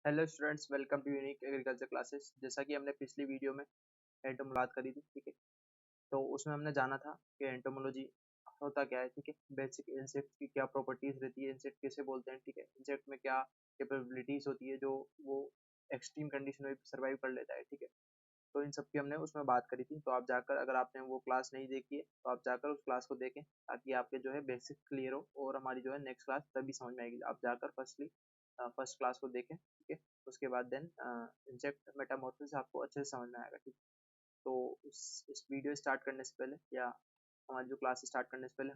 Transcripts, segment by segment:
Hello students, welcome to unique agriculture classes. जैसा कि हमने पिछली वीडियो में एंटोमोलॉजी करी थी, ठीक है। तो उसमें हमने जाना था कि एंटोमोलॉजी होता क्या है, ठीक है। बेसिक इंसेक्ट की क्या प्रॉपर्टीज रहती है, इंसेक्ट कैसे बोलते हैं, ठीक है। इंसेक्ट में क्या कैपेबिलिटीज होती है जो वो एक्सट्रीम कंडीशन में सर्वाइव कर लेता है, ठीक है। तो इन सब की हमने उसमें बात करी थी। तो आप जाकर, अगर आपने वो क्लास नहीं देखी है तो आप जाकर उस क्लास को देखें, ताकि आपके जो है बेसिक क्लियर हो और हमारी जो है नेक्स्ट क्लास तभी समझ में आएगी। आप जाकर फर्स्ट क्लास को देखें, ठीक है। उसके बाद देन इंसेक्ट मेटामॉर्फोसिस आपको अच्छे से समझ में आएगा, ठीक। तो इस वीडियो स्टार्ट करने से पहले या हमारी जो क्लास स्टार्ट करने से पहले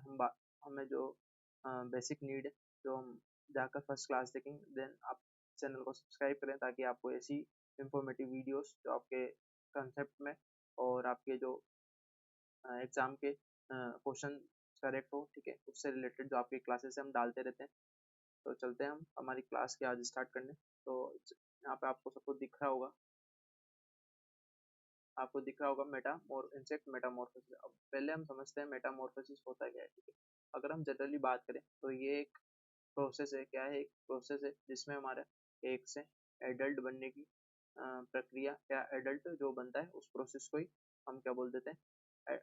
हमें जो बेसिक नीड है, जो हम जाकर फर्स्ट क्लास देखेंगे, देन आप चैनल को सब्सक्राइब करें, ताकि आपको ऐसी इंफॉर्मेटिव वीडियोस जो आपके कंसेप्ट में और आपके जो एग्जाम के क्वेश्चन करेक्ट हो, ठीक है, उससे रिलेटेड जो आपकी क्लासेस हम डालते रहते हैं। तो चलते हैं हम हमारी क्लास के आज स्टार्ट करने। तो यहाँ पे आपको सबको दिख रहा होगा, मेटामोर इंसेक्ट मेटामॉर्फोसिस। अब पहले हम समझते हैं मेटामॉर्फोसिस होता क्या है, ठीक है। अगर हम जनरली बात करें तो ये एक प्रोसेस है, क्या है, एक प्रोसेस है जिसमें हमारा एक से एडल्ट बनने की प्रक्रिया या एडल्ट जो बनता है उस प्रोसेस को ही हम क्या बोल देते हैं,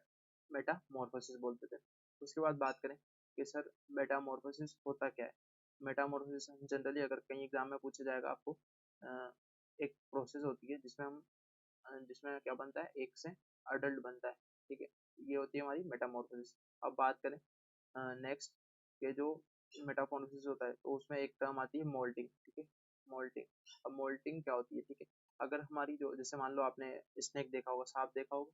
मेटामॉर्फोसिस बोल देते हैं। उसके बाद बात करें कि सर मेटामॉर्फोसिस होता क्या है। मेटामॉर्फोसिस हम जनरली, अगर कहीं एग्जाम में पूछा जाएगा आपको, अ, एक प्रोसेस होती है जिसमें क्या बनता है, एक से अडल्ट बनता है, ठीक है। ये होती है हमारी मेटामॉर्फोसिस। अब बात करें नेक्स्ट, ये जो मेटामॉर्फोसिस होता है तो उसमें एक टर्म आती है मोल्टिंग, ठीक है। मोल्टिंग। अब मोल्टिंग क्या होती है, ठीक है। अगर हमारी जो, जैसे मान लो आपने स्नेक देखा होगा, सांप देखा होगा,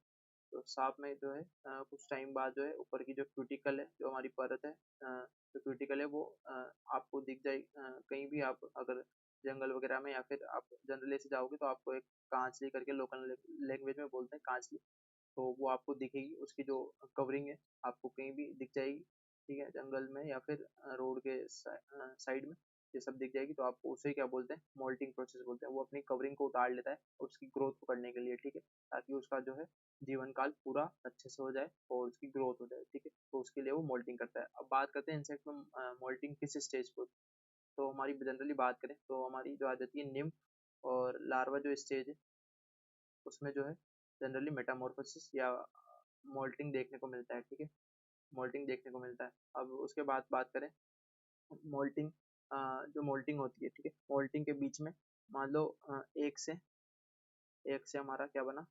तो सांप में जो है कुछ टाइम बाद जो है ऊपर की जो क्यूटिकल है, जो हमारी परत है, जो क्यूटिकल है वो आपको दिख जाए, कहीं भी आप अगर जंगल वगैरह में या फिर आप जनरली से जाओगे तो आपको एक कांचली करके लोकल लैंग्वेज में बोलते हैं, कांचली। तो वो आपको दिखेगी, उसकी जो कवरिंग है आपको कहीं भी दिख जाएगी, ठीक है, जंगल में या फिर रोड के साइड में, ये सब दिख जाएगी। तो आपको उसे क्या बोलते हैं, मोल्टिंग प्रोसेस बोलते हैं। वो अपनी कवरिंग को उतार लेता है उसकी ग्रोथ को करने के लिए, ठीक है, ताकि उसका जो है जीवन काल पूरा अच्छे से हो जाए और उसकी ग्रोथ हो जाए, ठीक है। तो उसके लिए वो मोल्टिंग करता है। अब बात करते हैं इंसेक्ट में मोल्टिंग किस स्टेज पर। तो हमारी जनरली बात करें तो हमारी जो आ जाती है निम्फ और लार्वा जो स्टेज है, उसमें जो है जनरली मेटामॉर्फोसिस या मोल्टिंग देखने को मिलता है, ठीक है। मोल्टिंग देखने को मिलता है। अब उसके बाद बात करें मोल्टिंग, जो मोल्टिंग होती है, ठीक है, मोल्टिंग के बीच में मान लो एक से हमारा क्या बना,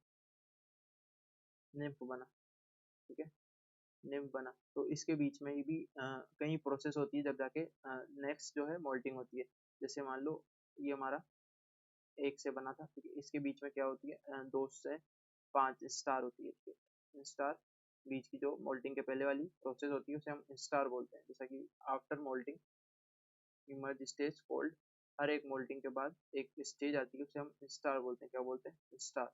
निम्फ बना, ठीक है, निम्फ बना। तो इसके बीच में ही भी कई प्रोसेस होती है जब जाके नेक्स्ट जो है मोल्टिंग होती है। जैसे मान लो ये हमारा एक से बना था, ठीक है, इसके बीच में क्या होती है, 2 से 5 स्टार होती है, ठीक है। स्टार बीच की जो मोल्टिंग के पहले वाली प्रोसेस होती है उसे हम स्टार बोलते हैं। जैसा कि after moulting emerge stage called, हर एक मोल्टिंग के बाद एक स्टेज आती है उसे हम स्टार बोलते हैं, क्या बोलते हैं, स्टार।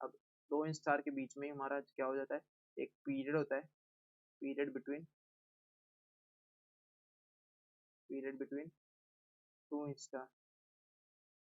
अब 2 स्टार के बीच में ही हमारा क्या हो जाता है, एक पीरियड होता है, period between period between 2 star,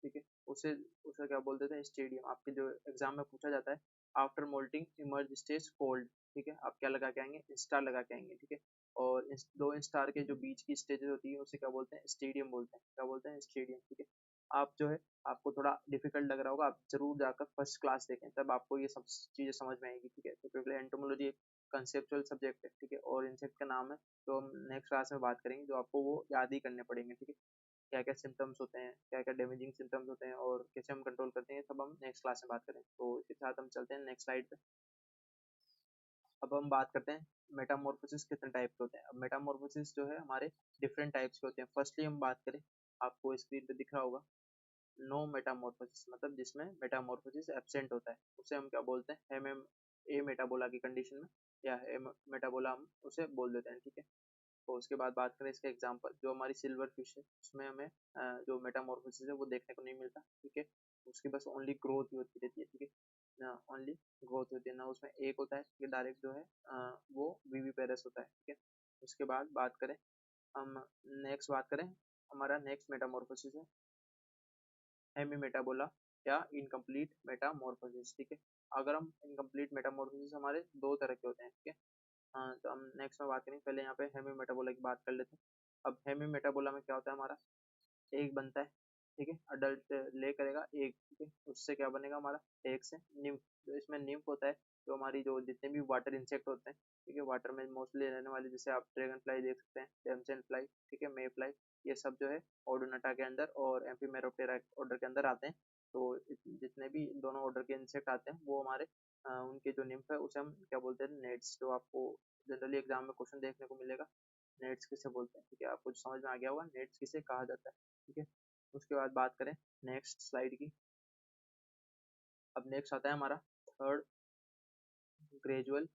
ठीक है। उसे उसे क्या बोल देते हैं, स्टेडियम। आपके जो एग्जाम में पूछा जाता है, after moulting emerge stage called, ठीक है, आप क्या लगा के आएंगे, स्टार लगा के आएंगे, ठीक है। और इस 2 स्टार के जो बीच की स्टेजेस होती है उसे क्या बोलते हैं, स्टेडियम बोलते हैं, क्या बोलते हैं, स्टेडियम, ठीक है। आप जो है, आपको थोड़ा डिफिकल्ट लग रहा होगा, आप जरूर जाकर फर्स्ट क्लास देखें, तब आपको ये सब चीजें समझ में आएगी, ठीक है। तो क्योंकि एंटोमोलॉजी एक कंसेप्चुअल सब्जेक्ट है, ठीक है, और इंसेक्ट का नाम है। तो हम नेक्स्ट क्लास में बात करेंगे, जो आपको वो याद ही करने पड़ेंगे, ठीक है। क्या क्या सिम्टम्स होते हैं, क्या क्या डैमेजिंग सिम्टम्स होते हैं और कैसे हम कंट्रोल करते हैं, सब हम नेक्स्ट क्लास में बात करें। तो इसके साथ हम चलते हैं नेक्स्ट स्लाइड पे। अब हम बात करते हैं मेटामॉर्फोसिस कितने टाइप के होते हैं। अब मेटामॉर्फोसिस जो है हमारे डिफरेंट टाइप्स के होते हैं। फर्स्टली हम बात करें, आपको स्क्रीन पे दिख रहा होगा, नो मेटामॉर्फोसिस, मतलब जिसमें मेटामॉर्फोसिस एब्सेंट होता है, उसे हम क्या बोलते हैं, एम ए मेटाबोला की कंडीशन में, या मेटाबोला हम उसे बोल देते हैं, ठीक है। तो उसके बाद बात करें इसका एग्जांपल, जो हमारी सिल्वर फिश है उसमें हमें जो मेटामॉर्फोसिस है वो देखने को नहीं मिलता, ठीक है। उसकी बस ओनली ग्रोथ ही होती रहती है, ठीक है ना, ओनली ग्रोथ होती है ना, उसमें एक होता है कि डायरेक्ट जो है वो विविपेरस होता है, ठीक है। उसके बाद बात करें हम, नेक्स्ट बात करें, हमारा नेक्स्ट मेटामॉर्फोसिस है हेमी मेटाबोला या इनकम्प्लीट मेटामॉर्फोसिस, ठीक है। अगर हम इनकम्प्लीट मेटामॉर्फोसिस, हमारे 2 तरह के होते हैं, ठीक है। हाँ, तो हम नेक्स्ट में बात करेंगे, पहले यहाँ पे हेमी मेटाबोला की बात कर लेते हैं। अब हेमी मेटाबोला में क्या होता है, हमारा एक बनता है, ठीक है, अडल्ट ले करेगा एग, ठीक है, उससे क्या बनेगा हमारा एग से निम्फ। जो इसमें निम्फ होता है, जो हमारी जो जितने भी वाटर इंसेक्ट होते हैं, ठीक है, वाटर में मोस्टली रहने वाले, जैसे आप ड्रैगन फ्लाई देख सकते हैं, डेमसेन फ्लाई, ठीक है, मे फ्लाई, ये सब जो है ओडोनाटा के अंदर और एम्फीमेरोप्टेरा ऑर्डर के अंदर आते हैं। तो जितने भी दोनों ऑर्डर के इंसेक्ट आते हैं वो हमारे उनके जो निम्फ है उसे हम क्या बोलते हैं, नेट्स, जो आपको जनरली एग्जाम में क्वेश्चन देखने को मिलेगा, नेट्स किसे बोलते हैं, ठीक है, आपको समझ में आ गया होगा नेट्स किसे कहा जाता है, ठीक है। उसके बाद बात करें नेक्स्ट स्लाइड की। अब नेक्स्ट आता है हमारा थर्ड, ग्रेजुअल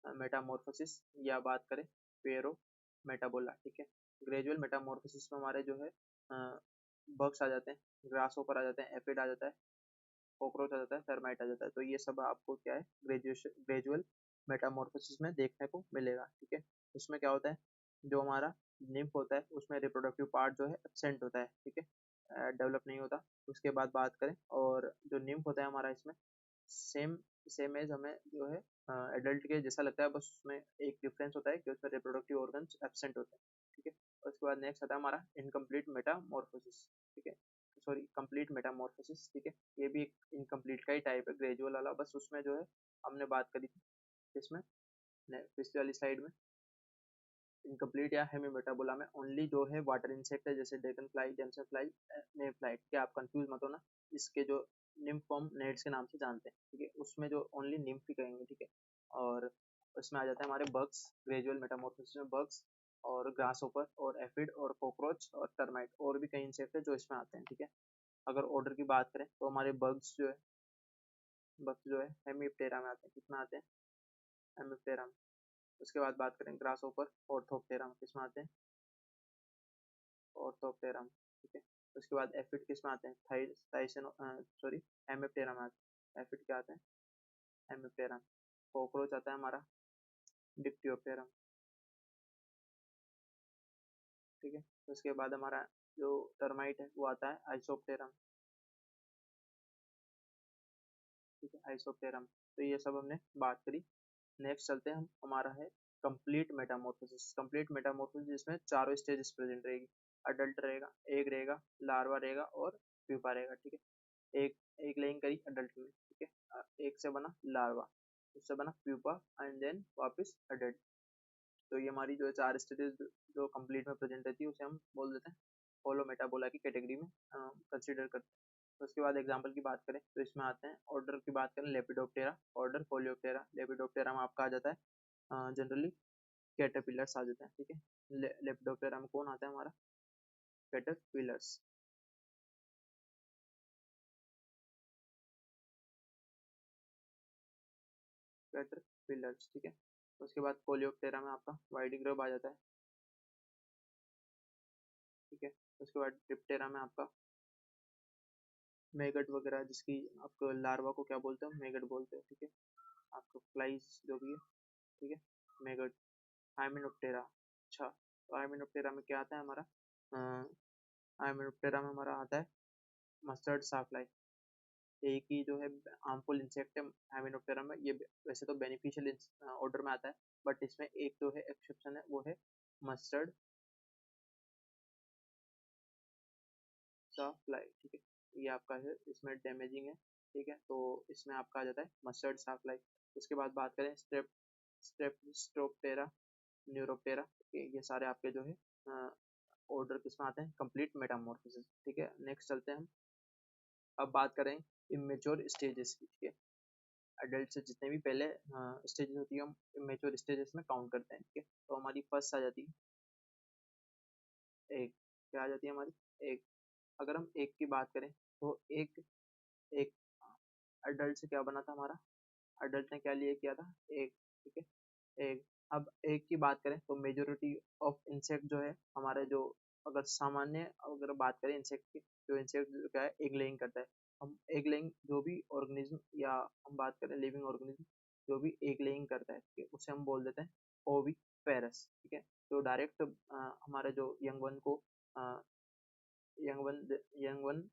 मेटामॉर्फोसिस, या बात करें पेरो मेटाबोला, ठीक है। ग्रेजुअल मेटामॉर्फोसिस में हमारे जो है बग्स आ जाते हैं, ग्रास ऊपर आ जाते हैं, एफिड आ जाता है, कॉकरोच आ जाता है, टर्माइट आ जाता है। तो ये सब आपको क्या है ग्रेजुअल मेटामॉर्फोसिस में देखने को मिलेगा, ठीक है। उसमें क्या होता है, जो हमारा निम्फ होता है उसमें रिप्रोडक्टिव पार्ट जो है एब्सेंट होता है, ठीक है, डेवलप नहीं होता। उसके बाद बात करें, और जो निम्फ होता है हमारा इसमें सेम सेम एज हमें जो है एडल्ट के जैसा लगता है, बस उसमें एक डिफरेंस होता है कि उसमें रिप्रोडक्टिव ऑर्गन्स एब्सेंट होते हैं, ठीक है। और उसके बाद नेक्स्ट आता है हमारा इनकम्प्लीट मेटामॉर्फोसिस, ठीक है, सॉरी कंप्लीट मेटामॉर्फोसिस, ठीक है। ये भी एक इनकम्प्लीट का ही टाइप है, ग्रेजुअल वाला, बस उसमें जो है हमने बात करी थी इसमें पिछले वाली स्लाइड में, इनकम्प्लीट या हेमी मेटाबोला में ओनली जो है वाटर इंसेक्ट है, जैसे ड्रैगन फ्लाई, जेमसन फ्लाई, मे फ्लाई, ठीक है, आप कंफ्यूज मत होना, इसके जो निम्फ फॉर्म नेट्स के नाम से जानते हैं, ठीक है, उसमें जो ओनली निम्फ ही कहेंगे, ठीक है। और उसमें आ जाते हैं हमारे बग्स, ग्रेजुअल मेटामॉर्फोसिस में बग्स और ग्रास होपर और एफिड और कॉकरोच और टर्माइट, और भी कई इंसेक्ट है जो इसमें आते हैं, ठीक है। अगर ऑर्डर की बात करें तो हमारे बग्स जो है हेमिप्टेरा में आते हैं, कितना आते हैं, हेमिप्टेरा में। उसके बाद बात करें ग्रास होपर ऑर्थोप्टेरा में, किसमें आते हैं, ऑर्थोप्टेरा में, ठीक है। उसके बाद एफिड किस में आते हैं, सॉरी हेमिप्टेरा में आते हैं, एफिड क्या आते हैं, हेमिप्टेरा में। कॉकरोच आता है हमारा डिप्टियोप्टेरा में, ठीक है। उसके बाद हमारा जो टर्माइट है वो आता है आइसोप्टेरा में, ठीक है, आइसोप्टेरा में। तो ये सब हमने बात करी। नेक्स्ट चलते हैं हम, हमारा है कंप्लीट मेटामॉर्फोसिस। कंप्लीट मेटामॉर्फोसिस जिसमें चारों स्टेजेस प्रेजेंट रहेगी, अडल्ट रहेगा, एग रहेगा, लार्वा रहेगा और प्यूपा रहेगा, ठीक है। एक एक लेइंग करी अडल्ट में, ठीक है, एक से बना लार्वा, उससे बना प्यूपा एंड देन वापस अडल्ट। तो ये हमारी जो चार स्टेजेस जो कंप्लीट में प्रेजेंट रहती है उसे हम बोल देते हैं होलो मेटाबोला की कैटेगरी में कंसिडर करते हैं। तो उसके बाद एग्जाम्पल की बात करें तो इसमें आते हैं, ऑर्डर की बात करें लेपिडोप्टेरा, ऑर्डर कोलियोप्टेरा। लेपिडोप्टेरा में आपका आ जाता है जनरली कैटरपिलर्स आ जाते हैं, ठीक है। लेपिडोप्टेरा में कौन आता है हमारा, कैटरपिलर्स, कैटरपिलर्स, ठीक है। उसके बाद कोलियोप्टेरा में आपका वाइड ग्रब आ जाता है, ठीक है। उसके बाद डिप्टेरा में आपका मैगट वगैरह, जिसकी आप लार्वा को क्या बोलते हो, मैगट बोलते हो, ठीक है, आपका फ्लाइज जो भी है, ठीक है, मैगट। हाइमेनोप्टेरा, अच्छा, तो हाइमेनोप्टेरा में क्या आता है हमारा, हाइमेनोप्टेरा में हमारा आता है मस्टर्ड साफ्लाई। एक ही जो है हार्मफुल इंसेक्ट है हाइमेनोप्टेरा में, ये वैसे तो बेनिफिशियल ऑर्डर में आता है, बट इसमें एक जो है एक्सेप्शन है, वो है मस्टर्ड साफ्लाई, ठीक है। ये आपका है इसमें डैमेजिंग है, ठीक है, तो इसमें आपका आ जाता है मस्टर्ड साफ्लाई। उसके बाद बात करें स्ट्रेप्टोप्टेरा, न्यूरोप्टेरा, ये सारे आपके जो है ऑर्डर किसमें आते हैं, कंप्लीट मेटामॉर्फोसिस, ठीक है। नेक्स्ट चलते हैं हम, अब बात करें इमेच्योर स्टेजेस की, ठीक है। अडल्ट से जितने भी पहले स्टेजेस होती है हम इमेच्योर स्टेजेस में काउंट करते हैं, ठीक है। तो हमारी फर्स्ट आ जाती है एक, क्या आ जाती है हमारी, एक। अगर हम एक की बात करें तो एक एक अडल्ट से क्या बना था हमारा, अडल्ट ने क्या लिए किया था, एक, ठीक है, एक। अब एक की बात करें तो मेजोरिटी ऑफ इंसेक्ट जो है हमारे जो, अगर सामान्य अगर बात करें इंसेक्ट की, जो इंसेक्ट जो क्या है एग लेइंग करता है, हम एग लेइंग जो भी ऑर्गेनिज्म, या हम बात करें लिविंग ऑर्गेनिज्म जो भी एग लेइंग करता है, ठीक है, उसे हम बोल देते हैं ओवी पेरस, ठीक है। तो डायरेक्ट हमारे जो यंग वन को यंग वन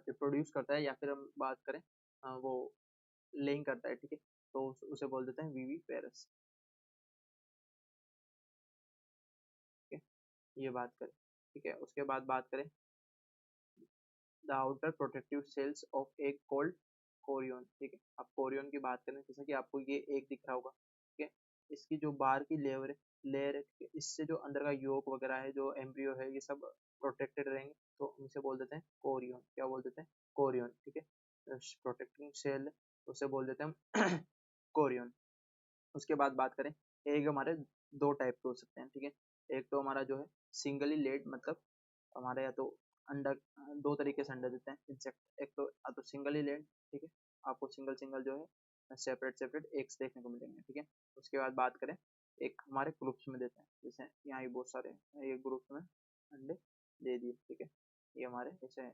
रिप्रोड्यूस करता है, या फिर हम बात करें वो लेइंग करता है, ठीक है, तो उसे बोल देते हैं वीवी पेरस, ठीक है, ये बात करें, ठीक है। उसके बाद बात करें the outer protective cells of egg called chorion, ठीक है। अब कोरियन की बात करें, जैसा कि आपको ये एग दिख रहा होगा, ठीक है। इसकी जो बाहर की लेयर है, ठीक है, इससे जो अंदर का योक वगैरह है, जो एम्ब्रियो है, ये सब प्रोटेक्टेड रहेंगे, तो इसे बोल देते हैं कोरियन। क्या बोल देते हैं? कोरियन, ठीक है। प्रोटेक्टिंग सेल उसे बोल देते हैं हम कोरियन। उसके बाद बात करें, एग हमारे दो टाइप के हो सकते हैं, ठीक है। एक तो हमारा जो है सिंगली लेड, मतलब हमारे या तो अंडा, दो तरीके से अंडा देते हैं इंसेक्ट। एक तो या तो सिंगली लेड, ठीक है, आपको सिंगल सिंगल जो है सेपरेट सेपरेट एग्स देखने को मिलेंगे, ठीक है। उसके बाद बात करें, एक हमारे ग्रुप्स में देते हैं, जैसे यहाँ भी बहुत सारे एक ग्रुप्स में अंडे दे दिए, ठीक है। ये हमारे ऐसे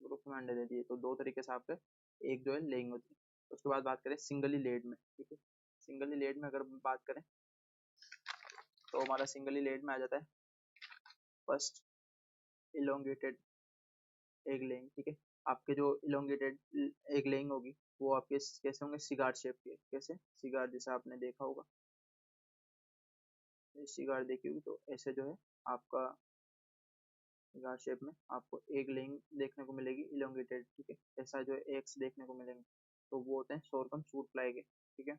ग्रुप में अंडे दे दिए, तो दो तरीके से आपके एक जो है लेइंग होती है। उसके बाद बात करें सिंगली लेड में, ठीक है। सिंगली लेड में अगर बात करें, तो हमारा सिंगली लेड में आ जाता है फर्स्ट इलोंगेटेड एग लेइंग, ठीक है। आपके जो इलोंगेटेड एग लेइंग होगी, वो आपके कैसे होंगे? सिगार शेप के। कैसे? सिगार जैसा आपने देखा होगा, सिगार देखी होगी, तो ऐसे जो है आपका सिगार शेप में आपको एग लेइंग देखने को मिलेगी इलोंगेटेड, ठीक है। ऐसा जो है एग्स देखने को मिलेंगे, तो वो होते हैं सोरकम फ्रूट फ्लाई के, ठीक है।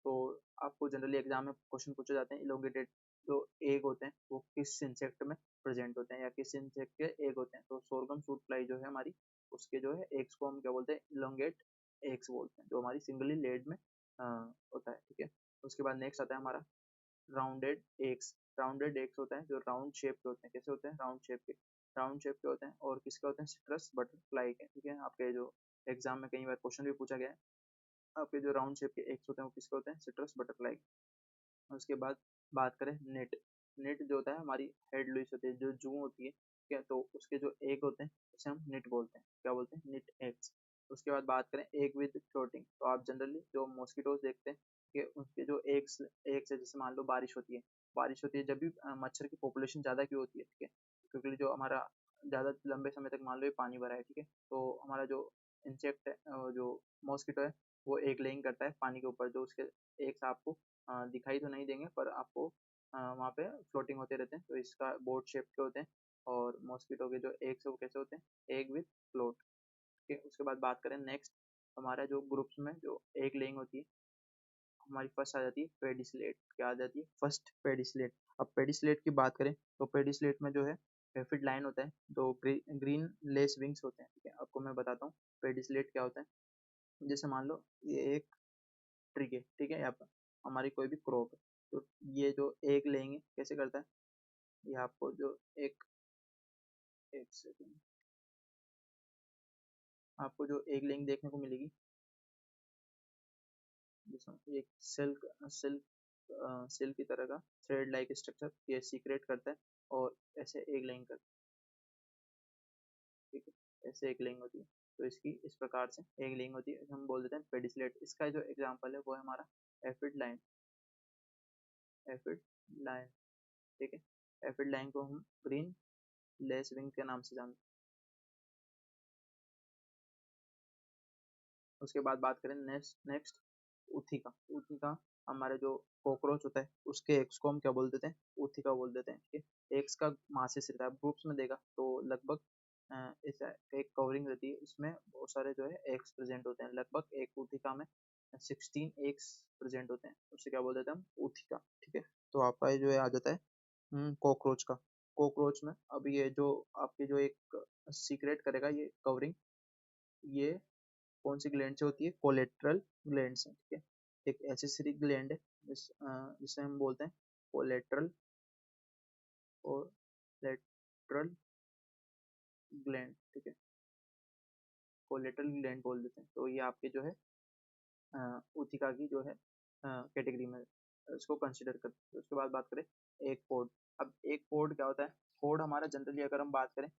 तो आपको जनरली एग्जाम में क्वेश्चन पूछे जाते हैं, इलोंगेटेड जो एग होते हैं वो किस इंसेक्ट में प्रेजेंट होते हैं या किस इंसेक्ट के एग होते हैं, तो सोरगम फ्रूट फ्लाई जो है हमारी, उसके जो है एग्स को हम क्या बोलते हैं? इलोंगेट एग्स बोलते हैं, जो हमारी सिंगली लेड में होता है, ठीक है। उसके बाद नेक्स्ट आता है हमारा राउंडेड एग्स। राउंडेड एग्स होता है जो राउंड शेप के होते हैं। कैसे होते हैं? राउंड शेप के। राउंड शेप के होते हैं और किसके होते हैं? सिट्रस बटरफ्लाई के, ठीक है। आपके जो एग्जाम में कई बार क्वेश्चन भी पूछा गया है, आपके जो राउंड शेप के एग्स होते हैं वो किसके होते हैं? Citrus butterfly. उसके बाद बात करें नेट। नेट जो होता है हमारी हेड लुइस होती है, जो जू होती है, ठीक है, तो उसके जो एग होते हैं उसे हम निट बोलते हैं। क्या बोलते हैं? Nit eggs. उसके बाद बात करें एग विद फ्लोटिंग, तो आप जनरली जो मॉस्किटोज देखते हैं कि उसके जो एग्स है, जैसे मान लो बारिश होती है जब भी मच्छर की पॉपुलेशन ज़्यादा क्यों होती है, ठीक है, क्योंकि जो हमारा ज़्यादा लंबे समय तक मान लो ये पानी भरा है, ठीक है, तो हमारा जो इंसेक्ट है, जो मॉस्किटो है, वो एग लेइंग करता है पानी के ऊपर, जो उसके एग्स आपको दिखाई तो नहीं देंगे, पर आपको वहाँ पे फ्लोटिंग होते रहते हैं, तो इसका बोट शेप के होते हैं। और मॉस्किटो के जो एग्स है वो कैसे होते हैं? एग विथ फ्लोट, ठीक है। उसके बाद बात करें नेक्स्ट, हमारा जो ग्रुप्स में जो एग लेइंग होती है, हमारी फर्स्ट आ जाती है पेडिसलेट। क्या आ जाती है? First pedicellate. अब पेडिसलेट की बात करें, तो पेडिसलेट में जो है एफिड लाइन होता है, तो ग्रीन लेस विंग्स होते हैं, ठीक है। आपको मैं बताता हूँ पेडिसलेट क्या होता है। जैसे मान लो ये एक ट्री है, ठीक है, यहाँ पर हमारी कोई भी क्रॉप है, तो ये जो एग लेंगे कैसे करता है, ये आपको जो एक सेकेंड, आपको जो एग लेइंग देखने को मिलेगी, जिसमें एक सिल्क की तरह का थ्रेड लाइक स्ट्रक्चर ये सीक्रेट करता है, और ऐसे एग लेइंग करता है, ठीक है, ऐसे एग लेइंग होती है। तो इसकी इस प्रकार से एग लेइंग होती है, हम बोल देते हैं पेडिसलेट। इसका जो एग्जाम्पल है वो है हमारा एफिड लाइन। एफिड लाइन, ठीक है। एफिड लाइन को हम ग्रीन लेस विंग के नाम से जानते हैं। उसके बाद बात करें नेक्स्ट नेक्स्ट उथिका। उथिका हमारे जो कॉकरोच होता है उसके एग्स को हम क्या बोल देते हैं? उथिका बोल देते हैं, ठीक है। एग्स का मासेस रहता है, ग्रुप्स में देखा तो लगभग ऐसा एक कवरिंग रहती है, इसमें बहुत सारे जो है एग्स प्रेजेंट होते हैं, लगभग एक उथिका में 16 एग्स प्रेजेंट होते हैं, उसे क्या बोल देते हैं हम? उथिका, ठीक है। तो आपका ये जो है आ जाता है कॉकरोच का। कॉकरोच में अब ये जो आपके जो एक सीक्रेट करेगा ये कवरिंग, ये कौन सी ग्लैंड से होती है? कोलेट्रल ग्लैंड से, ठीक है। एक एसेसरी ग्लैंड है जिसे हम बोलते हैं कोलेट्रल कोलेट्रल ग्लैंड, ठीक है, कोलेट्रल ग्लैंड बोल देते हैं। तो ये आपके जो है उथिका की जो है कैटेगरी में इसको कंसिडर करते हैं। उसके बाद बात करें एक पोड। अब एक पोड क्या होता है? पोड हमारा जनरली अगर हम बात करें,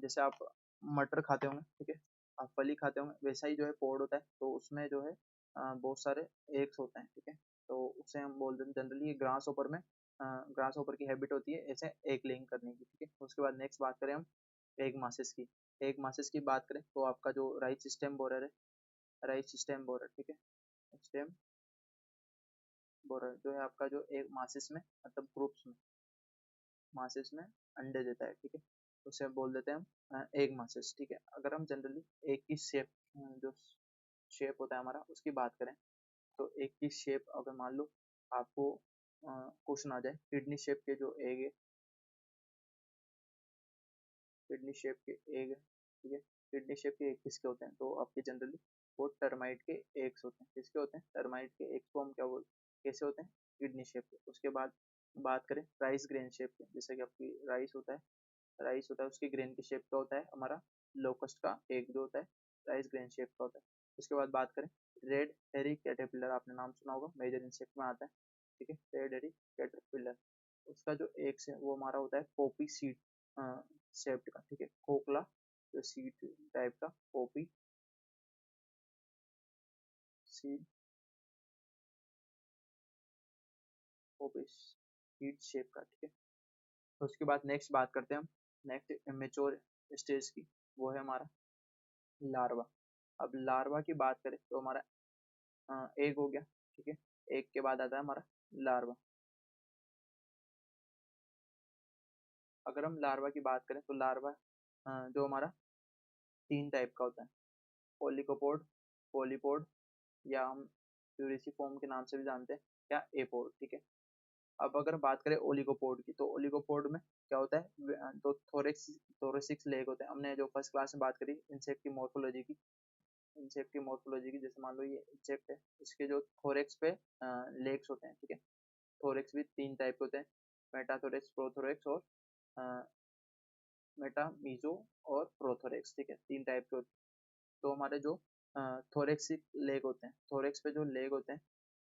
जैसे आप मटर खाते होंगे, ठीक है, आप फली खाते होंगे, वैसा ही जो है पोड होता है, तो उसमें जो है बहुत सारे एग्स होते हैं, ठीक है। तो उसे हम बोल देते हैं जनरली ग्रास ऊपर में, ग्रास ऊपर की हैबिट होती है ऐसे एग लेइंग करने की, ठीक है। उसके बाद नेक्स्ट बात करें हम एग मासेस की। एग मासेस की बात करें तो आपका जो राइट सिस्टम बोरर है, राइट सिस्टम बोरर, ठीक है, स्टेम बोरर जो है आपका जो एक मासिस में, मतलब ग्रुप्स में, मासिस में अंडे देता है, ठीक है। उसे बोल देते हैं हम एग मासेस, ठीक है। अगर हम जनरली एग की शेप, जो शेप होता है हमारा, उसकी बात करें, तो एग की शेप अगर मान लो आपको क्वेश्चन आ जाए किडनी शेप के जो एग है, किडनी शेप के एग है, ठीक है। किडनी शेप के एग किसके होते हैं, तो आपके जनरली वो टर्माइट के एग्स होते हैं। किसके होते हैं, टर्माइट के एग्स को हम क्या बोलते, कैसे होते हैं, किडनी शेप के। उसके बाद बात करें राइस ग्रेन शेप के, जैसे कि आपकी राइस होता है उसकी ग्रेन की शेप का होता है हमारा लोकस्ट का एग जो होता है, राइस ग्रेन शेप का होता है। उसके बाद बात करें रेड हेरी कैटरपिलर, आपने नाम सुना होगा, मेजर इंसेक्ट में आता है, ठीक है, रेड हेरी कैटरपिलर। उसका जो एग्स है वो हमारा होता है पोपी सीड शेप्ड का, ठीक है, खोखला जो सीड टाइप का, poppy seed, poppy seed shape का, ठीक है। तो उसके बाद नेक्स्ट बात करते हैं हम, नेक्स्ट मेच्योर स्टेज की, वो है हमारा लार्वा। अब लार्वा की बात करें तो हमारा एग हो गया, ठीक है। एग के बाद आता है हमारा लार्वा। अगर हम लार्वा की बात करें तो लार्वा जो हमारा तीन टाइप का होता है, ओलिकोपोड, पोलीपोड, या हम प्यूरिसिफॉर्म के नाम से भी जानते हैं, या एपोड, ठीक है। अब अगर बात करें ओलिगोपोड की, तो ओलिगोपोड में क्या होता है, तो थोरेसिक्स लेग होते हैं। हमने जो फर्स्ट क्लास में बात करी इंसेक्ट की मोर्फोलॉजी की, जैसे मान लो ये इंसेक्ट है, इसके जो थोरेक्स पे लेग्स होते हैं, ठीक है। थोरेक्स भी तीन टाइप के होते हैं, मेटाथोरेक्स, प्रोथोरेक्स और मेटामीजो और प्रोथोरेक्स, ठीक है, तीन टाइप के होते हैं। तो हमारे जो थोरेक्सिक लेग होते हैं, थोरेक्स पे जो लेग होते हैं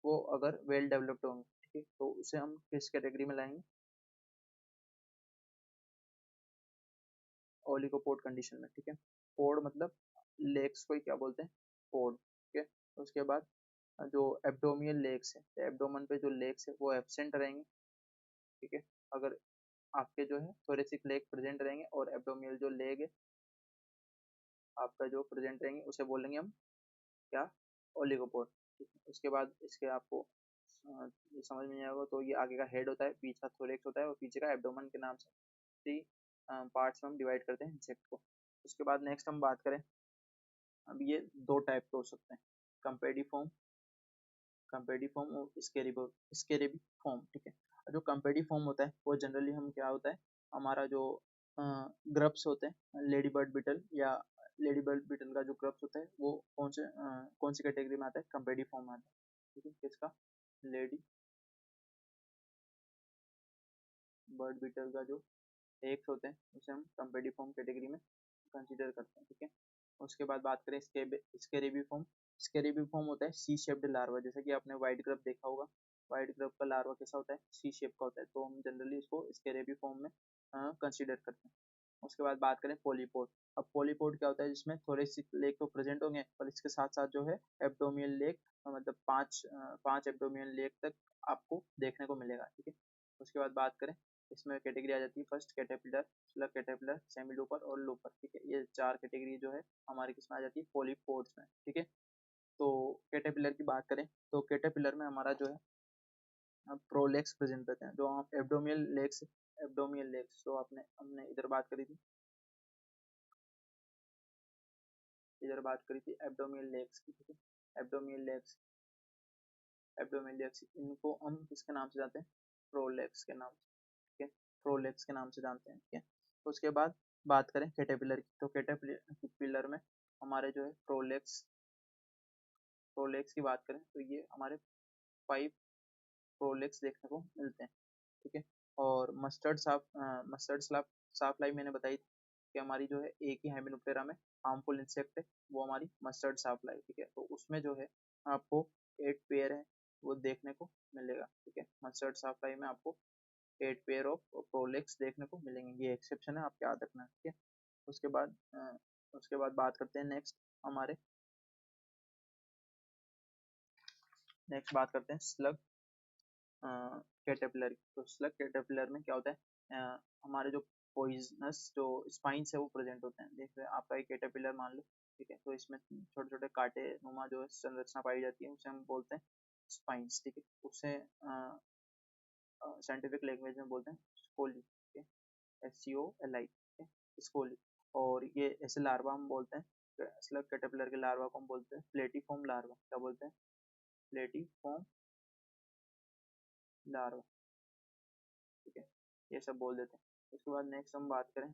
वो अगर वेल डेवलप्ड होंगे, ठीक है, तो उसे हम किस कैटेगरी में लाएंगे, ओलिगोपोड कंडीशन में, ठीक है। पोड मतलब लेग्स को ही क्या बोलते हैं, पोड, ठीक है। उसके बाद जो एब्डोमियल लेग्स है, एब्डोमन पे जो लेग्स है वो एब्सेंट रहेंगे, ठीक है। अगर आपके जो है थोरेसिक लेग प्रेजेंट रहेंगे और एब्डोमियल जो लेग है आपका जो प्रेजेंट रहेंगे, उसे बोलेंगे हम क्या, ओलिगोपोड, ठीक है। उसके बाद इसके आपको ये समझ में नहीं आएगा, तो ये आगे का हेड होता है, पीछे का थोरेक्स होता है और पीछे का एब्डोमन के नाम से थ्री पार्ट्स में हम डिवाइड करते हैं इंसेक्ट को। उसके बाद नेक्स्ट हम बात करें, अब ये दो टाइप के हो सकते हैं, कंपेडिफॉर्म, कंपेडिफॉर्म और स्केरेबिफॉर्म, ठीक है। जो कंपेडिफॉर्म होता है वो जनरली हम क्या होता है, हमारा जो ग्रब्स होते हैं, लेडी बर्ड बिटल या लेडी बर्ड बिटल का जो ग्रब्स होता है वो कौन सी कैटेगरी में आता है, कंपेडिफॉर्म में आता है, ठीक है। किसका, लेडी बर्ड बीटल का जो एग्स होते हैं उसे हम कंपेडिफॉर्म कैटेगरी में कंसीडर करते हैं, ठीक है। उसके बाद बात करें स्केरेबिफॉर्म, स्केरेबिफॉर्म होता है सी शेप्ड लार्वा, जैसे कि आपने वाइट ग्रब देखा होगा, वाइट ग्रब का लार्वा कैसा होता है, सी शेप का होता है, तो हम जनरली इसको स्केरेबिफॉर्म में कंसीडर करते हैं। उसके बाद बात करें पोलीपोड, अब पोलीपोड क्या होता है, जिसमें थोड़े से लेग तो प्रेजेंट होंगे और इसके साथ साथ जो है एब्डोमियल लेग, मतलब पांच एब्डोमियल लेग तक आपको देखने को मिलेगा, ठीक है। उसके बाद बात करें, इसमें कैटेगरी आ जाती है, first caterpillar, slug caterpillar, semi looper और लूपर, ठीक है। ये चार कैटेगरी जो है हमारी किसमें आ जाती है, पोलीपोड्स में, ठीक है। तो कैटेपिलर की बात करें तो कैटेपिलर में हमारा जो है प्रोलेक्स प्रेजेंट रहते हैं, जो हम एब्डोमियल लेग्स जो आपने हमने इधर बात करी थी एब्डोमियल लेग्स की, ठीक है। एब्डोमियल लेग्स इनको हम किसके नाम से जानते हैं, प्रोलेक्स के नाम से, ठीक है, प्रोलेक्स के नाम से जानते हैं, ठीक है। तो उसके बाद बात करें कैटेपिलर की, तो कैटेपिलर में हमारे जो है प्रोलेक्स की बात करें तो ये हमारे 5 प्रोलेक्स देखने को मिलते हैं, ठीक है। और मस्टर्ड साफ लाई मैंने बताई थी कि हमारी जो है एक ही हेमिनोप्टेरा में हार्मफुल इंसेक्ट है, वो हमारी मस्टर्ड साफ लाई, ठीक है। तो उसमें जो है आपको 8 पेयर है वो देखने को मिलेगा, ठीक है। मस्टर्ड साफ लाई में आपको 8 पेयर ऑफ प्रोलेक्स देखने को मिलेंगे, ये एक्सेप्शन है, आप याद रखना, ठीक है। उसके बाद बात करते हैं नेक्स्ट बात करते हैं स्लग कैटरपिलर की। तो स्लग कैटरपिलर में क्या होता है, हमारे जो पॉइजनस जो स्पाइन्स है वो प्रेजेंट होते हैं, देख रहे हैं आपका एक कैटरपिलर मान लो, ठीक है। तो इसमें छोटे छोटे कांटे नुमा जो है संरचना पाई जाती है, उसे हम बोलते हैं स्पाइन्स, ठीक है। उसे साइंटिफिक लैंग्वेज में बोलते हैं स्कोली, ठीक है, SCOLI, ठीक है। स्कोली। और ये ऐसे लार्वा हम बोलते हैं, स्लग कैटरपिलर के लार्वा को हम बोलते हैं प्लेटीफॉर्म लार्वा। क्या बोलते हैं? प्लेटीफॉर्म लार्वा। ठीक है, ये सब बोल देते हैं। उसके बाद नेक्स्ट हम बात करें,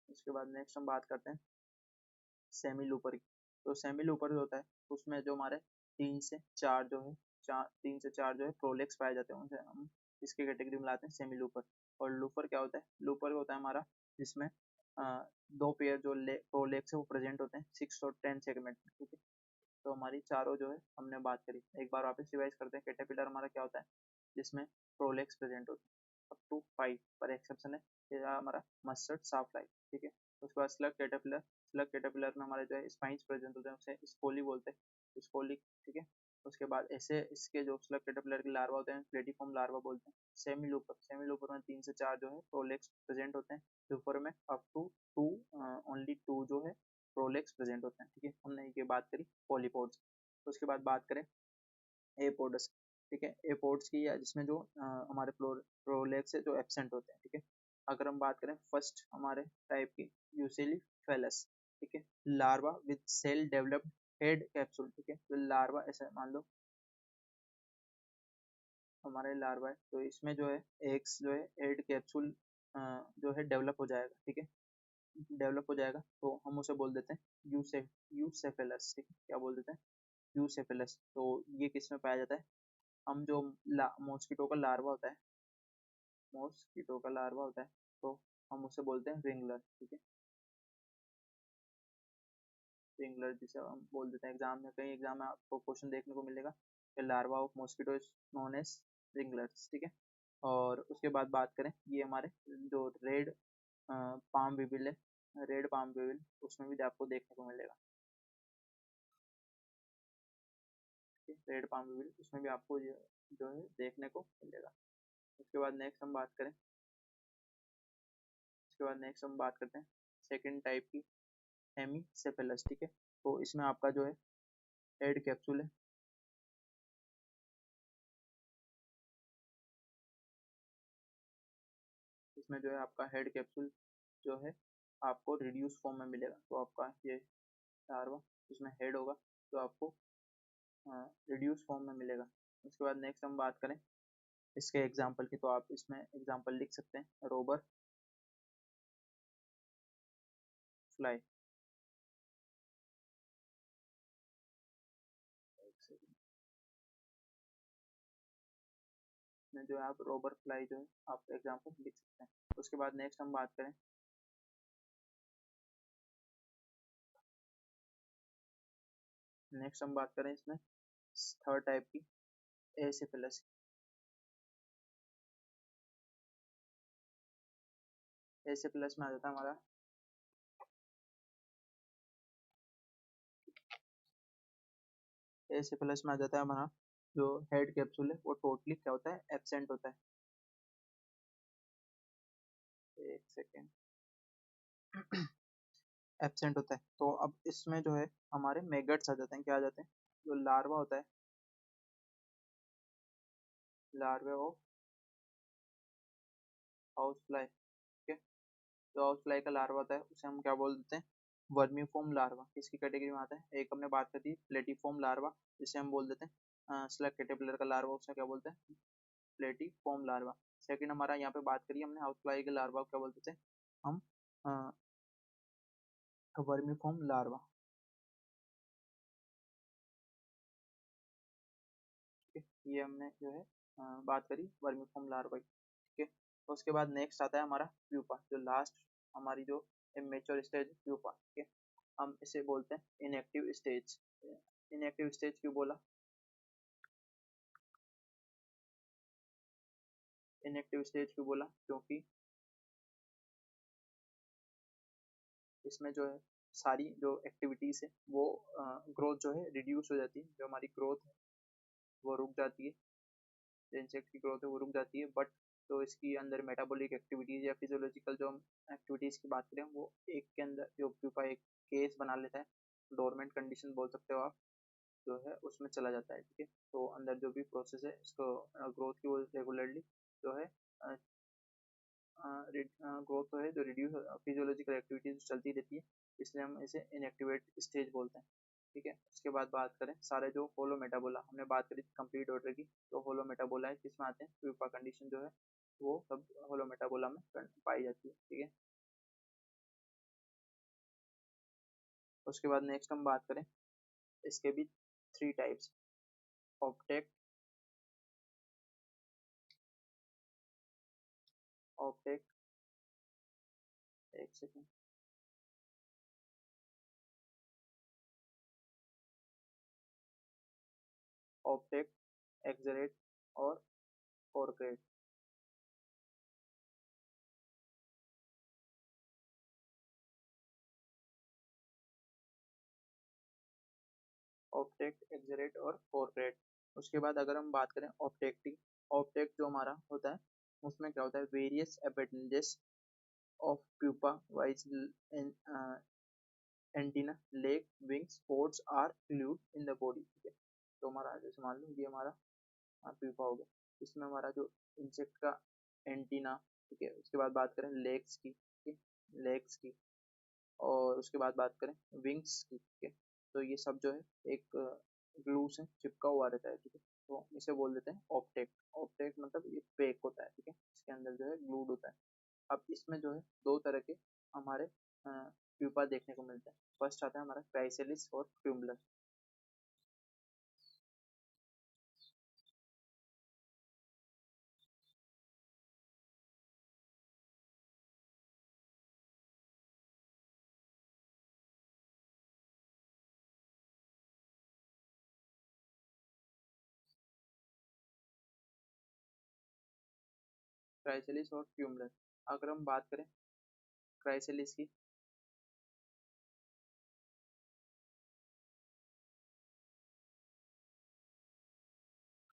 उसके बाद नेक्स्ट हम बात करते हैं सेमी लूपर की। तो सेमी लूपर जो होता है उसमें जो हमारे 3 से 4 जो है, 3 से 4 जो है प्रोलेक्स पाए जाते हैं, उनसे हम इसके कैटेगरी में लाते हैं सेमी लूपर। और लूपर क्या होता है? लूपर होता है हमारा जिसमें 2 पेयर जो प्रोलेक्स है वो प्रेजेंट होते हैं 6 और 10 सेगमेंट में। ठीक है, तो हमारी चारों जो है हमने बात करी, एक बार वापस रिवाइज करते हैं। कैटरपिलर हमारा क्या होता है? जिसमें प्रोलेक्स प्रेजेंट होते हैं अप टू 5, पर एक्सेप्शन है ये हमारा मस्टर्ड साफ्लाई। ठीक है, उसके बाद स्लग कैटरपिलर। स्लग कैटरपिलर में हमारे जो है स्पाइंस प्रेजेंट होते हैं, उसे स्पोली बोलते हैं, स्पोली। ठीक है, उसके बाद ऐसे इसके जो स्लग कैटरपिलर के लार्वा होते हैं प्लेटीफॉर्म लार्वा बोलते हैं। सेमी लूपर, सेमी लूपर में 3 से 4 जो है प्रोलेक्स प्रेजेंट होते हैं। लूपर में अप टू 2, ओनली 2 जो है प्रोलेक्स प्रेजेंट होते हैं। ठीक है, हमने ये बात करी पॉलीपोड्स। तो उसके बाद बात करें एपोड्स। ठीक है, एपोड्स की, या जिसमें जो हमारे प्रोलेक्स है जो एब्सेंट होते हैं। ठीक है, अगर हम बात करें फर्स्ट हमारे टाइप की, यूसिली फेलस। ठीक है, larva with cell developed head capsule. ठीक है, तो लार्वा ऐसे मान लो हमारे लार्वा है, तो इसमें जो है एग्स जो है हेड कैप्सूल जो है डेवलप हो जाएगा। ठीक है, डेवलप हो जाएगा तो हम उसे बोल देते हैं यूसेफेलस। ठीक है, क्या बोल देते हैं? यूसेफेलस। तो ये किस में पाया जाता है? हम जो मॉस्किटो का लार्वा होता है, मॉस्किटो का लार्वा होता है, तो हम उसे बोलते हैं रिंगलर। ठीक है, रिंगलर जिसे हम बोल देते हैं। एग्जाम में, कई एग्जाम में आपको क्वेश्चन देखने को मिलेगा कि larva of mosquito is known as wrigglers. ठीक है, और उसके बाद बात करें, ये हमारे जो रेड पाम बिबिल है, रेड पाम बिबिल, उसमें भी आपको देखने को मिलेगा। रेड पाम बिबिल उसमें भी आपको ये जो है देखने को मिलेगा। उसके बाद नेक्स्ट हम बात करें, उसके बाद नेक्स्ट हम बात करते हैं सेकंड टाइप की, हेमीसेफेलस। ठीक है, तो इसमें आपका जो है हेड कैप्सूल है, इसमें जो है आपका हेड कैप्सूल जो है आपको रिड्यूस फॉर्म में मिलेगा। तो आपका ये लार्वा इसमें हेड होगा तो आपको रिड्यूस फॉर्म में मिलेगा। उसके बाद नेक्स्ट हम बात करें इसके एग्जाम्पल की, तो आप इसमें एग्जाम्पल लिख सकते हैं रोबर फ्लाई। में जो है आप रोबर फ्लाई जो है आप एग्जाम्पल लिख सकते हैं। उसके बाद नेक्स्ट हम बात करें, नेक्स्ट हम बात करें इसमें थर्ड टाइप की, एसिफिलस। एसिफिलस में आ जाता है हमारा, एसिफिलस में आ जाता है हमारा जो हेड कैप्सूल है वो टोटली क्या होता है? एब्सेंट होता है। एक सेकेंड, एब्सेंट होता है। तो अब इसमें जो है हमारे मेगट्स आ जाते हैं। क्या आ जाते हैं? जो लार्वा होता है, लार्वे ऑफ हाउस फ्लाई। ठीक है, जो हाउस फ्लाई का लार्वा होता है उसे हम क्या बोल देते हैं? Vermiform larva. किसकी कैटेगरी में आता है? एक हमने बात कर दी प्लेटीफॉर्म लार्वा, जिसे हम बोल देते हैं स्लग कैटरपिलर का लार्वा, उसे क्या बोलते हैं? प्लेटीफॉर्म लार्वा। सेकंड हमारा यहाँ पे बात करी हमने हाउस फ्लाई के लार्वा को क्या बोलते थे हम? Vermiform larva. ठीक है, ये हमने जो है बात करी वर्मीफॉर्म लार्वा की। ठीक है, तो उसके बाद नेक्स्ट आता है हमारा प्यूपा, जो लास्ट हमारी जो इमेच्योर स्टेज प्यूपा। ठीक है, हम इसे बोलते हैं इनएक्टिव स्टेज। इनएक्टिव स्टेज क्यों बोला? इनएक्टिव स्टेज क्यों बोला? क्योंकि इसमें जो है सारी जो एक्टिविटीज है वो ग्रोथ जो है रिड्यूस हो जाती है, जो हमारी ग्रोथ है वो रुक जाती है, जो इंसेक्ट की ग्रोथ है वो रुक जाती है। बट जो इसकी अंदर मेटाबॉलिक एक्टिविटीज या फिजियोलॉजिकल जो हम एक्टिविटीज की बात करें, वो एक के अंदर जो प्यूपा एक केस बना लेता है, डोरमेंट कंडीशन बोल सकते हो आप, जो है उसमें चला जाता है। ठीक है, तो अंदर जो भी प्रोसेस है इसको ग्रोथ की, वो रेगुलरली जो है ग्रोथ तो है जो रिड्यूस फिजियोलॉजिकल एक्टिविटीज चलती रहती है, इसलिए हम इसे इनएक्टिवेट स्टेज बोलते हैं। ठीक है, उसके बाद बात करें सारे जो होलो मेटाबोला, हमने बात करी थी कंप्लीट ऑर्डर की, तो होलो मेटाबोला है किसमें आते हैं, प्यूपा कंडीशन जो है वो सब होलो मेटाबोला में पाई जाती है। ठीक है, उसके बाद नेक्स्ट हम बात करें, इसके भी थ्री टाइप्स, ऑप्टेक, ऑप्टेक, एक सेकेंड, ऑप्टेक, एक्सरेट और फोरक्रेट। ऑप्टेक, एक्सरेट और फोरक्रेट। उसके बाद अगर हम बात करें ऑप्टेक्टिव, ऑप्टेक जो हमारा होता है उसमें क्या होता है, various appendages of pupa wise antenna leg wing sports are include in the body. ठीक है, तो हमारा जैसे मान लो ये हमारा प्यूपा हो गया, इसमें हमारा जो इंसेक्ट का एंटीना। ठीक है, उसके बाद बात करें लेग्स की, ठीक है, लेग्स की, और उसके बाद बात करें विंग्स की। ठीक है, तो ये सब जो है एक ग्लू से चिपका हुआ रहता है। ठीक है, तो इसे बोल देते हैं ऑप्टेक। ऑप्टेक मतलब ये पैक होता है, ठीक है, इसके अंदर जो है ग्लूड होता है। अब इसमें जो है दो तरह के हमारे प्यूपा देखने को मिलते हैं। फर्स्ट आता है हमारा क्राइसेलिस और ट्यूबुलर। क्राइसेलिस और ट्यूबुलर, अगर हम बात करें क्राइसेलिस की,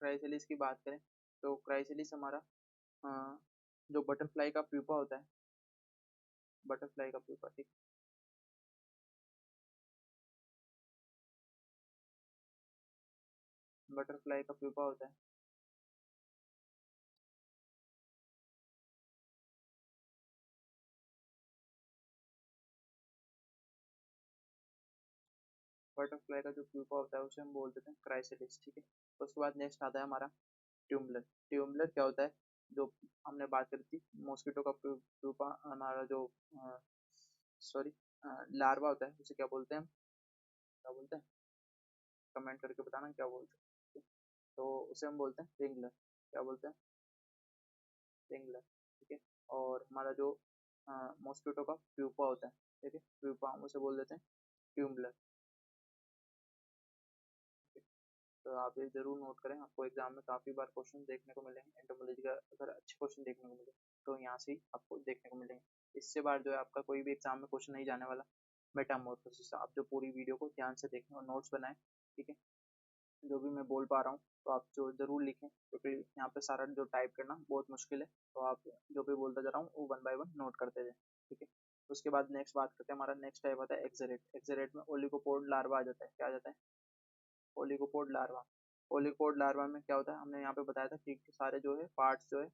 क्राइसेलिस की बात करें तो क्राइसेलिस हमारा जो बटरफ्लाई का प्यूपा होता है, बटरफ्लाई का प्यूपा, ठीक, बटरफ्लाई का प्यूपा होता है। बटरफ्लाई का जो प्यूपा होता है उसे हम बोल देते हैं क्राइसेलिस। ठीक है, उसके बाद नेक्स्ट आता है हमारा ट्यूबुलर। ट्यूबुलर क्या होता है, जो हमने बात करी थी मॉस्किटो का प्यूपा, हमारा जो सॉरी लार्वा होता है उसे क्या बोलते हैं हम, क्या बोलते हैं, कमेंट करके बताना क्या बोलते हैं। ठीक है? तो उसे हम बोलते हैं रिंगलर। क्या बोलते हैं, रिंगलर। ठीक है, और हमारा जो मॉस्किटो का प्यूपा होता है, ठीक है, प्यूपा हम उसे बोल देते हैं ट्यूबुलर। तो आप ये जरूर नोट करें, आपको एग्जाम में काफी बार क्वेश्चन देखने को मिलेंगे एंटोमोलॉजी का, अगर अच्छे क्वेश्चन देखने को मिले तो यहाँ से ही आपको देखने को मिलेंगे। इससे बार जो है आपका कोई भी एग्जाम में क्वेश्चन नहीं जाने वाला। मेटामॉर्फोसिस, आप जो पूरी वीडियो को ध्यान से देखें और नोट्स बनाएं। ठीक है, जो भी मैं बोल पा रहा हूँ तो आप जो जरूर लिखें, क्योंकि यहाँ पे सारा जो टाइप करना बहुत मुश्किल है, तो आप जो भी बोलता जा रहा हूँ वो वन बाय वन नोट करते जाए। ठीक है, उसके बाद नेक्स्ट बात करते हैं, हमारा नेक्स्ट टाइप आता है एक्सरेट। एक्सरेट में ओलिगोपोड लार्वा आ जाता है। क्या आ जाता है, ओलिगोपोड लार्वा। ओलिगोपोड लार्वा में क्या होता है, हमने यहाँ पे बताया था कि सारे जो है पार्ट्स जो है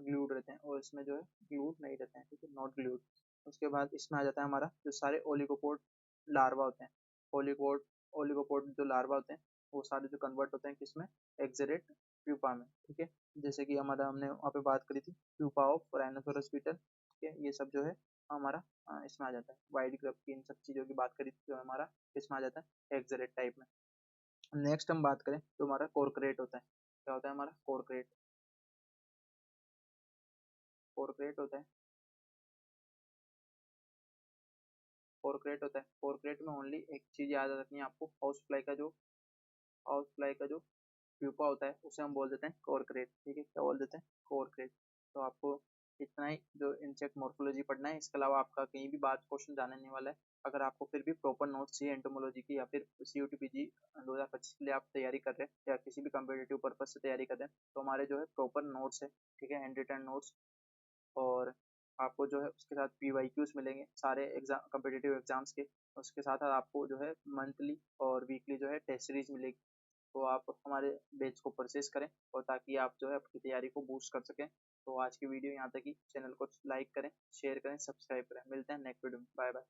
ग्लूड रहते हैं, और इसमें जो है ग्लूड नहीं रहते हैं। ठीक है, नॉट ग्लूड। उसके बाद इसमें आ जाता है हमारा जो सारे ओलिगोपोड लार्वा होते हैं, ओलिगोपोड, ओलिगोपोड जो लार्वा होते हैं वो सारे जो कन्वर्ट होते हैं किसमें, एक्सरेट प्यूपा में। ठीक है, जैसे कि हमारा हमने वहाँ पे बात करी थी प्यूपा ऑफ राइनोसोरस बीटल। ठीक है, ये सब जो है हमारा इसमें आ जाता है, वाइड ग्रब की इन सब चीज़ों की बात करी थी जो हमारा इसमें आ जाता है एक्सरेट टाइप में। नेक्स्ट हम बात करें तो हमारा कोरक्रेट होता है। क्या होता है हमारा कोरक्रेट, कोरक्रेट होता है, कोरक्रेट होता है। कोरक्रेट में ओनली एक चीज याद रखनी है आपको, हाउस फ्लाई का जो, हाउस फ्लाई का जो प्यूपा होता है उसे हम बोल देते हैं कोरक्रेट। ठीक है, क्या बोल देते हैं, कोरक्रेट। तो आपको इतना ही जो इंसेक्ट मॉर्फोलॉजी पढ़ना है, इसके अलावा आपका कहीं भी बात क्वेश्चन जाने नहीं वाला है। अगर आपको फिर भी प्रॉपर नोट्स चाहिए एंटोमोलॉजी की, या फिर CUTPG 2025 के लिए आप तैयारी कर रहे हैं, या किसी भी कम्पिटेटिव पर्पज से तैयारी कर रहे हैं, तो हमारे जो है प्रॉपर नोट्स है, ठीक है, हैंड रिटन नोट्स, और आपको जो है उसके साथ PYQs मिलेंगे सारे एग्जाम कम्पिटिटिव एग्जाम्स के। उसके साथ साथ आपको जो है मंथली और वीकली जो है टेस्ट सीरीज मिलेगी। तो आप हमारे बैच को परचेज करें, और ताकि आप जो है अपनी तैयारी को बूस्ट कर सकें। तो आज की वीडियो यहाँ तक ही। चैनल को लाइक करें, शेयर करें, सब्सक्राइब करें। मिलते हैं नेक्स्ट वीडियो में। Bye bye.